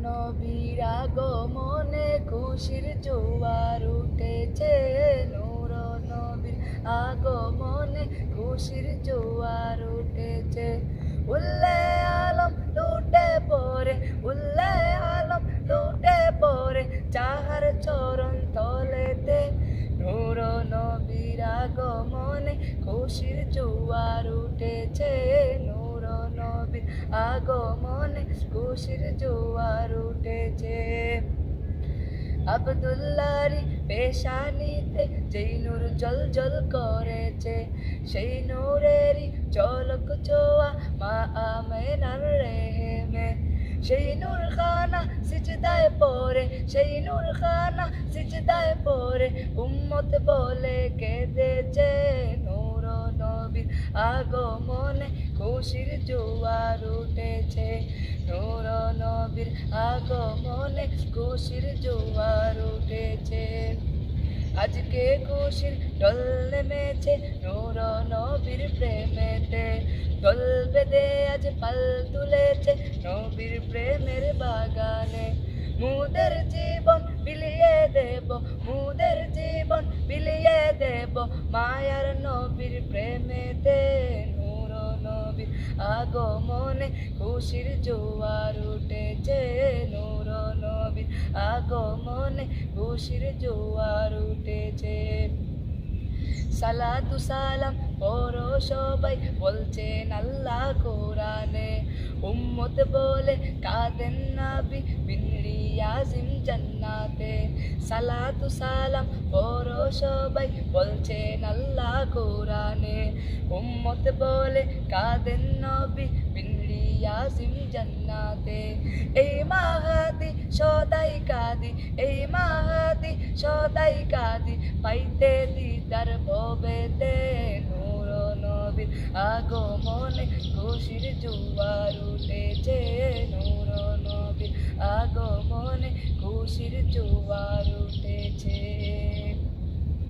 নবীর আগমনে খুশির জোয়ার উঠেছে, নূর নবীর আগমনে খুশির জোয়ার উঠেছে। উল্লে আলম লুটে পড়ে, উল্লে আলম লুটে পড়ে যাহার চরণ তলেতে, নূর নবীর আগমনে খুশির জোয়ার উঠেছে, নূর নবীর আগমনে খুশির জোয়ার উঠেছে। আব্দুল্লাহরি পেশানিতে যেই নূর জল জল করেছে, সেই নূরেরই ঝলক ছোঁয়া মা আমেনার রেহেমে। সেই নূর খানা সিজদায় পড়ে, সেই নূর খানা সিজদায় পড়ে উম্মত বলে কেঁদেছে, নূর নবীর আগমনে খুশির জোয়ার উঠেছে, নূর নবীর আগমনে খুশির জোয়ার উঠেছে। আজকে খুশির ঢল নেমেছে নূর নবীর প্রেমেতে, দল বেঁধে আজ পাল তুলেছে নবীর প্রেমের বাগানে। মুদের জীবন বিলিয়ে দেব, মুদের জীবন বিলিয়ে দেব মায়ার নবীর প্রেমেতে, নূর নবীর আগমনে খুশির জোয়ার উঠেছে, নূর নবীর আগমনে খুশির জোয়ার উঠেছে। সালাতু সালাম পড়ো সবাই বলছেন আল্লাহ কোরআনে, উম্মত বলে কাঁদেন নবী বিনরি আজিম জান্নাতে। সালাতু সালাম পড়ো সবাই বলছেন আল্লাহ কোরআনে, উম্মত বলে কাঁদেন নবী বিনরি আজিম জান্নাতে। এই মাহাদি সদাই কাঁদি, এই মাহাদি সদাই কাঁদি পাইতে দিদার ভবেতে, নূর নবীর আগমনে খুশির জোয়ার উঠেছে, নূর নবীর